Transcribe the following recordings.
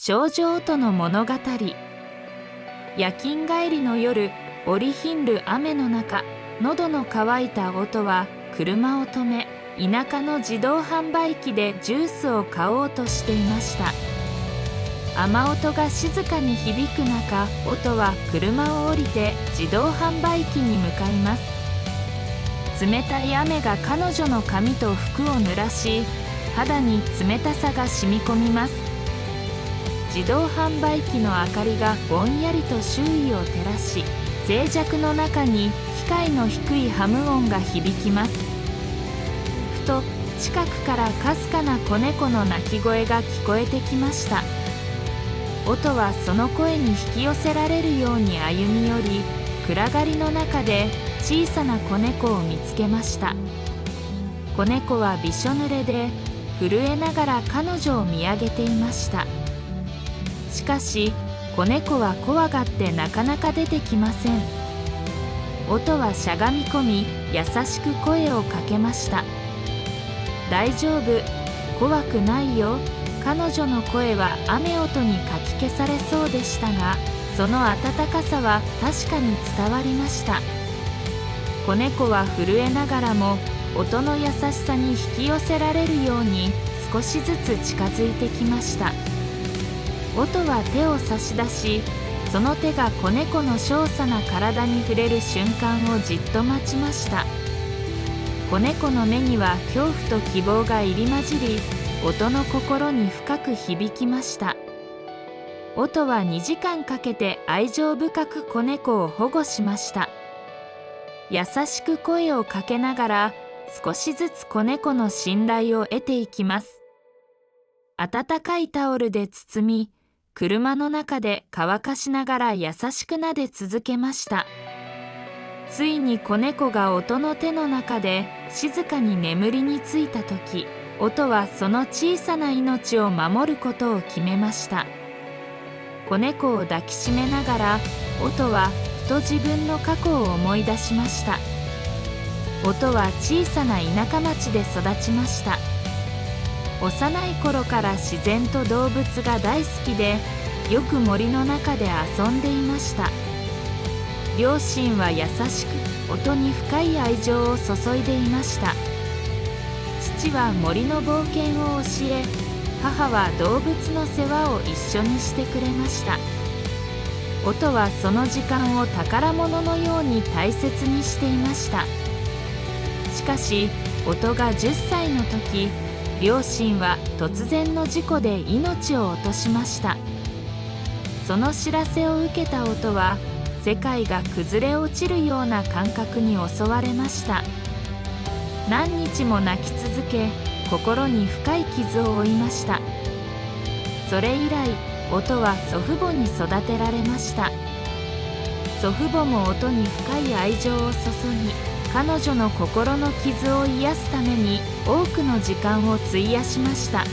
少女音の物語。夜勤帰りの夜、織りひんる雨の中、喉の渇いた音は車を止め、田舎の自動販売機でジュースを買おうとしていました。雨音が静かに響く中、音は車を降りて自動販売機に向かいます。冷たい雨が彼女の髪と服を濡らし、肌に冷たさが染み込みます。自動販売機の明かりがぼんやりと周囲を照らし、静寂の中に機械の低いハム音が響きます。ふと近くからかすかな子猫の鳴き声が聞こえてきました。音はその声に引き寄せられるように歩み寄り、暗がりの中で小さな子猫を見つけました。子猫はびしょ濡れで震えながら彼女を見上げていました。しかし子猫は怖がってなかなか出てきません。音はしゃがみ込み優しく声をかけました。大丈夫、怖くないよ。彼女の声は雨音にかき消されそうでしたが、その温かさは確かに伝わりました。子猫は震えながらも音の優しさに引き寄せられるように少しずつ近づいてきました。音は手を差し出し、その手が子猫の小さな体に触れる瞬間をじっと待ちました。子猫の目には恐怖と希望が入り混じり、音の心に深く響きました。音は2時間かけて愛情深く子猫を保護しました。優しく声をかけながら少しずつ子猫の信頼を得ていきます。温かいタオルで包み、車の中で乾かしながら優しく撫で続けました。ついに子猫が音の手の中で静かに眠りについた時、音はその小さな命を守ることを決めました。子猫を抱きしめながら、音はふと自分の過去を思い出しました。音は小さな田舎町で育ちました。幼い頃から自然と動物が大好きで、よく森の中で遊んでいました。両親は優しく音に深い愛情を注いでいました。父は森の冒険を教え、母は動物の世話を一緒にしてくれました。音はその時間を宝物のように大切にしていました。しかし音が10歳の時、両親は突然の事故で命を落としました。その知らせを受けた音は、世界が崩れ落ちるような感覚に襲われました。何日も泣き続け、心に深い傷を負いました。それ以来、音は祖父母に育てられました。祖父母も音に深い愛情を注ぎ、彼女の心の傷を癒すために多くの時間を費やしました。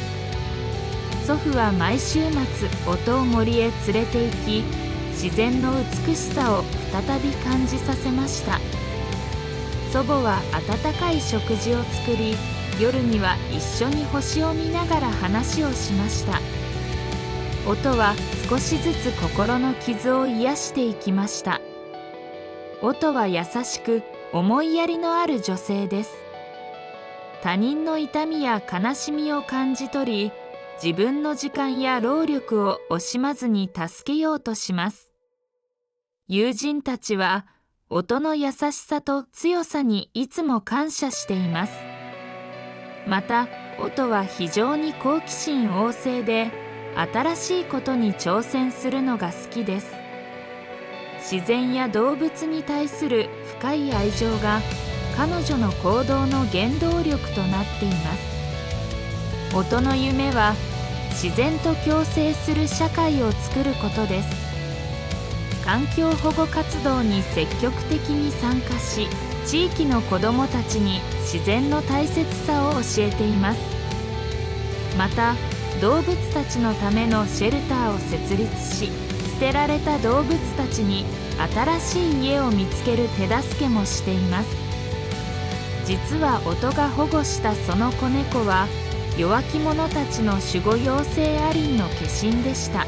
祖父は毎週末、音を森へ連れて行き、自然の美しさを再び感じさせました。祖母は温かい食事を作り、夜には一緒に星を見ながら話をしました。音は少しずつ心の傷を癒していきました。音は優しく思いやりのある女性です。他人の痛みや悲しみを感じ取り、自分の時間や労力を惜しまずに助けようとします。友人たちは音の優しさと強さにいつも感謝しています。また、音は非常に好奇心旺盛で、新しいことに挑戦するのが好きです。自然や動物に対する深い愛情が彼女の行動の原動力となっています。音の夢は自然と共生する社会を作ることです。環境保護活動に積極的に参加し、地域の子どもたちに自然の大切さを教えています。また、動物たちのためのシェルターを設立し、捨てられた動物たちに新しい家を見つける手助けもしています。実は音が保護したその子猫は、弱き者たちの守護妖精アリンの化身でした。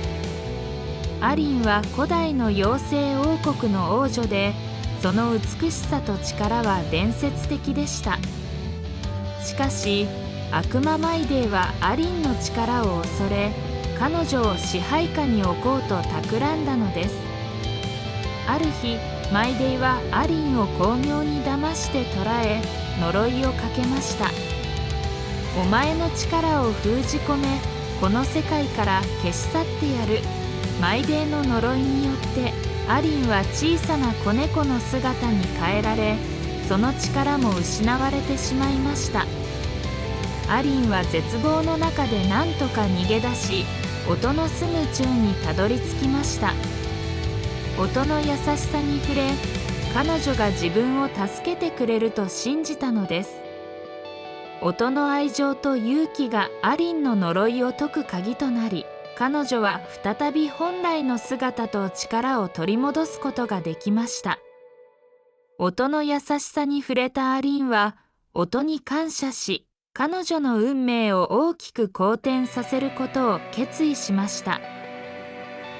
アリンは古代の妖精王国の王女で、その美しさと力は伝説的でした。しかし悪魔マイデーはアリンの力を恐れ、彼女を支配下に置こうと企んだのです。ある日マイデーはアリンを巧妙に騙して捕らえ、呪いをかけました。お前の力を封じ込め、この世界から消し去ってやる。マイデーの呪いによってアリンは小さな子猫の姿に変えられ、その力も失われてしまいました。アリンは絶望の中で何とか逃げ出し、音の住む宙にたどり着きました。音の優しさに触れ、彼女が自分を助けてくれると信じたのです。音の愛情と勇気がアリンの呪いを解く鍵となり、彼女は再び本来の姿と力を取り戻すことができました。音の優しさに触れたアリンは、音に感謝し、彼女の運命を大きく好転させることを決意しました。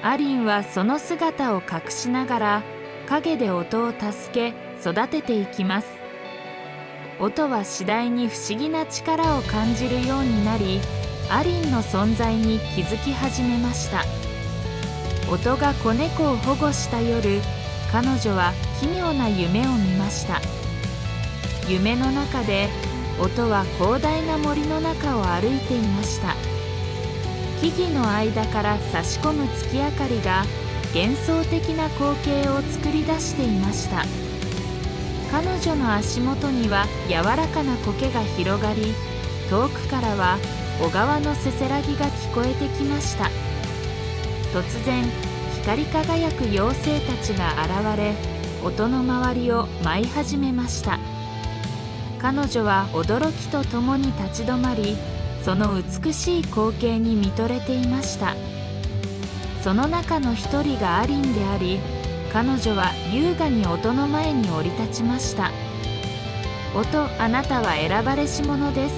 アリンはその姿を隠しながら、陰で音を助け、育てていきます。音は次第に不思議な力を感じるようになり、アリンの存在に気づき始めました。音が子猫を保護した夜、彼女は奇妙な夢を見ました。夢の中で音は広大な森の中を歩いていました。木々の間から差し込む月明かりが幻想的な光景を作り出していました。彼女の足元には柔らかな苔が広がり、遠くからは小川のせせらぎが聞こえてきました。突然光り輝く妖精たちが現れ、音の周りを舞い始めました。彼女は驚きとともに立ち止まり、その美しい光景に見とれていました。その中の一人がアリンであり、彼女は優雅に音の前に降り立ちました。音、あなたは選ばれし者です。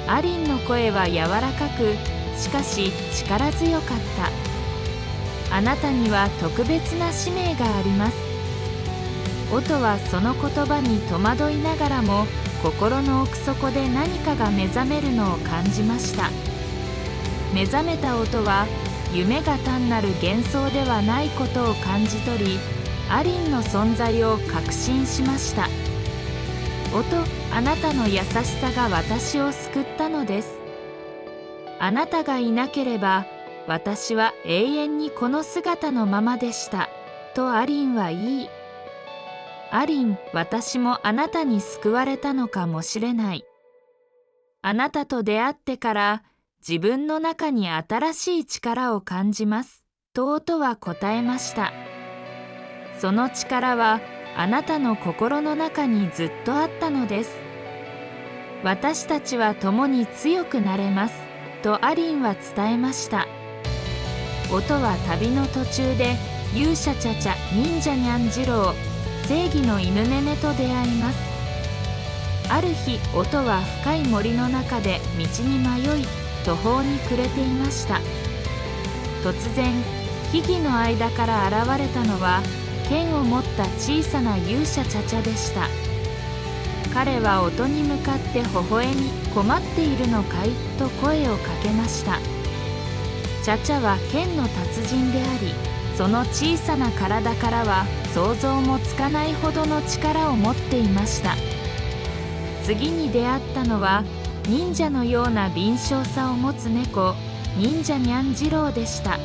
アリンの声は柔らかく、しかし力強かった。あなたには特別な使命があります。音はその言葉に戸惑いながらも、心の奥底で何かが目覚めるのを感じました。目覚めた音は、夢が単なる幻想ではないことを感じ取り、アリンの存在を確信しました。音、あなたの優しさが私を救ったのです。あなたがいなければ、私は永遠にこの姿のままでした、とアリンは言い、アリン、私もあなたに救われたのかもしれない。あなたと出会ってから自分の中に新しい力を感じます、と音は答えました。その力はあなたの心の中にずっとあったのです。私たちは共に強くなれます、とアリンは伝えました。音は旅の途中で勇者チャチャ、忍者ニャンジロー、正義の犬ネネと出会います。ある日、音は深い森の中で道に迷い、途方に暮れていました。突然、木々の間から現れたのは、剣を持った小さな勇者チャチャでした。彼は音に向かって微笑み、困っているのかいと声をかけました。チャチャは剣の達人であり、その小さな体からは想像もつかないほどの力を持っていました。次に出会ったのは忍者のような敏捷さを持つ猫、忍者ニャンジローでした。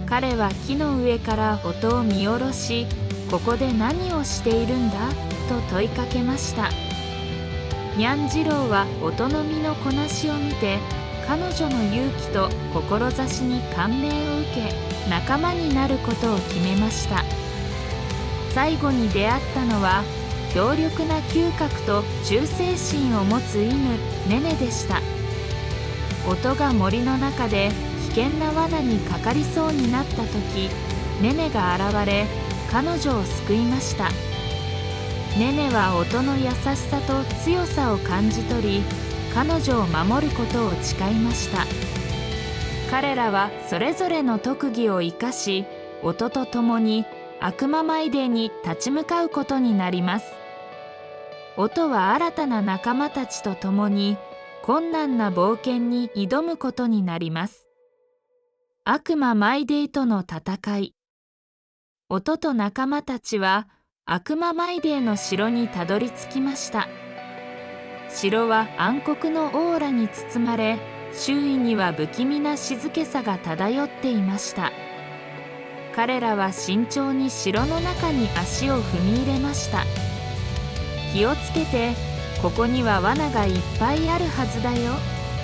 彼は木の上から音を見下ろし、ここで何をしているんだと問いかけました。ニャンジローは音の実のこなしを見て、彼女の勇気と志に感銘を受け、仲間になることを決めました。最後に出会ったのは強力な嗅覚と忠誠心を持つ犬ネネでした。音が森の中で危険な罠にかかりそうになった時、ネネが現れ彼女を救いました。ネネは音の優しさと強さを感じ取り、彼女を守ることを誓いました。彼らはそれぞれの特技を生かし、音と共に悪魔マイデーに立ち向かうことになります。音は新たな仲間たちと共に困難な冒険に挑むことになります。悪魔マイデーとの戦い。音と仲間たちは悪魔マイデーの城にたどり着きました。城は暗黒のオーラに包まれ、周囲には不気味な静けさが漂っていました。彼らは慎重に城の中に足を踏み入れました。気をつけて、ここには罠がいっぱいあるはずだよ、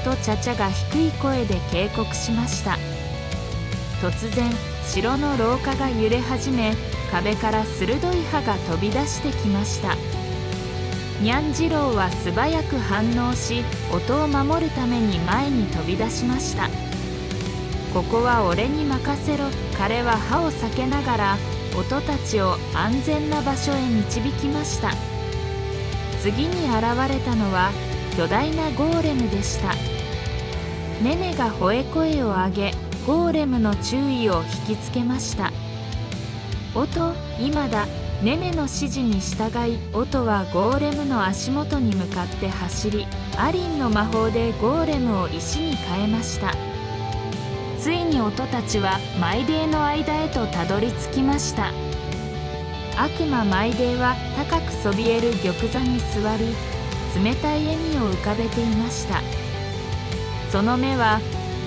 とチャチャが低い声で警告しました。突然、城の廊下が揺れ始め、壁から鋭い刃が飛び出してきました。にゃんじろうは素早く反応し、音を守るために前に飛び出しました。ここは俺に任せろ、彼は歯を裂けながら音たちを安全な場所へ導きました。次に現れたのは巨大なゴーレムでした。ネネが吠え声を上げ、ゴーレムの注意を引きつけました。音、今だ。ネネの指示に従い、音はゴーレムの足元に向かって走り、アリンの魔法でゴーレムを石に変えました。ついに音たちはマイデーの間へとたどり着きました。悪魔マイデーは高くそびえる玉座に座り、冷たい笑みを浮かべていました。その目は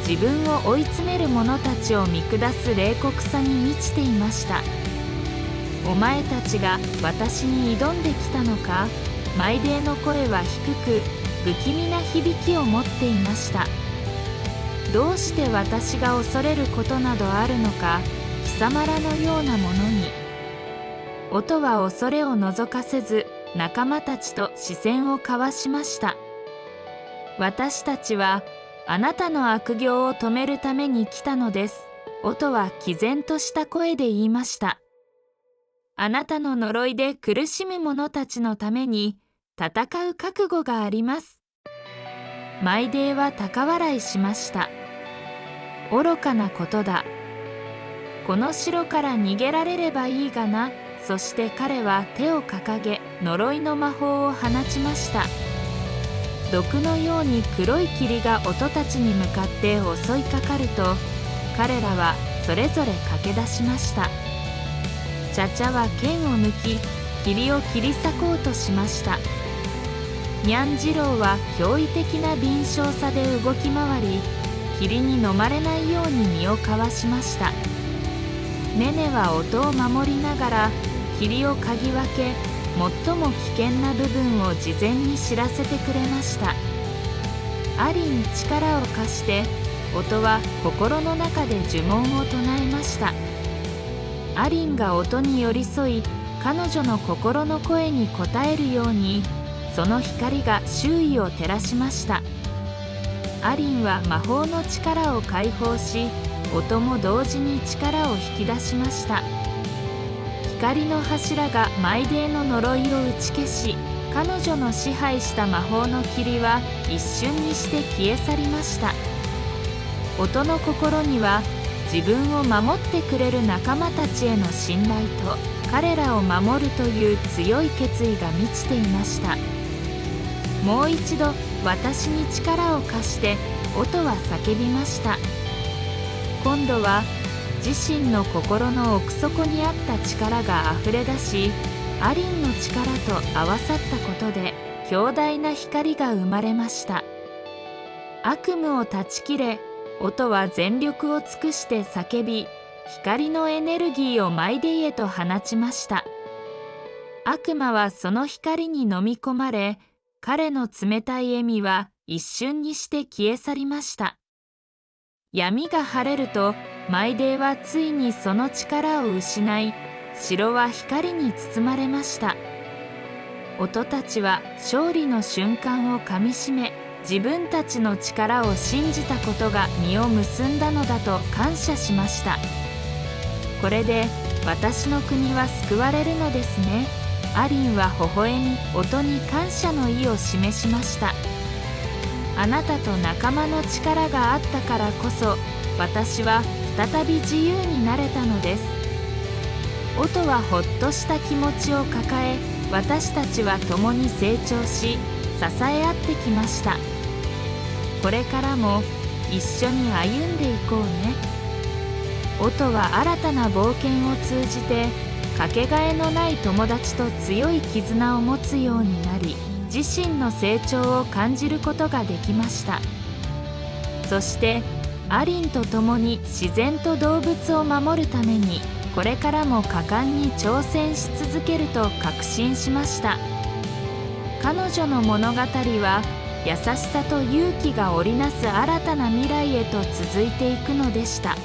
自分を追い詰める者たちを見下す冷酷さに満ちていました。お前たちが私に挑んできたのか。マイデーの声は低く不気味な響きを持っていました。どうして私が恐れることなどあるのか、貴様らのようなものに。音は恐れを覗かせず、仲間たちと視線を交わしました。私たちはあなたの悪行を止めるために来たのです。音は毅然とした声で言いました。あなたの呪いで苦しむ者たちのために戦う覚悟があります。マイデーは高笑いしました。愚かなことだ。この城から逃げられればいいがな。そして彼は手を掲げ、呪いの魔法を放ちました。毒のように黒い霧が音たちに向かって襲いかかると、彼らはそれぞれ駆け出しました。チャチャは剣を抜き、霧を切り裂こうとしました。にゃんじろうは驚異的な敏捷さで動き回り、霧に飲まれないように身をかわしました。ネネは音を守りながら霧を嗅ぎ分け、最も危険な部分を事前に知らせてくれました。アリン力を貸して、音は心の中で呪文を唱えました。アリンが音に寄り添い、彼女の心の声に応えるように、その光が周囲を照らしました。アリンは魔法の力を解放し、音も同時に力を引き出しました。光の柱がマイデーの呪いを打ち消し、彼女の支配した魔法の霧は一瞬にして消え去りました。音の心には、自分を守ってくれる仲間たちへの信頼と、彼らを守るという強い決意が満ちていました。もう一度私に力を貸して、音は叫びました。今度は自身の心の奥底にあった力があふれ出し、アリンの力と合わさったことで強大な光が生まれました。悪夢を断ち切れ、音は全力を尽くして叫び、光のエネルギーをマイデイへと放ちました。悪魔はその光に飲み込まれ、彼の冷たい笑みは一瞬にして消え去りました。闇が晴れると、マイデーはついにその力を失い、城は光に包まれました。音たちは勝利の瞬間をかみしめ、自分たちの力を信じたことが実を結んだのだと感謝しました。これで私の国は救われるのですね。アリンは微笑み、音に感謝の意を示しました。あなたと仲間の力があったからこそ、私は再び自由になれたのです。オトはほっとした気持ちを抱え、私たちは共に成長し、支え合ってきました。これからも一緒に歩んでいこうね。オトは新たな冒険を通じて、かけがえのない友達と強い絆を持つようになり、自身の成長を感じることができました。そしてアリンと共に自然と動物を守るために、これからも果敢に挑戦し続けると確信しました。彼女の物語は優しさと勇気が織りなす新たな未来へと続いていくのでした。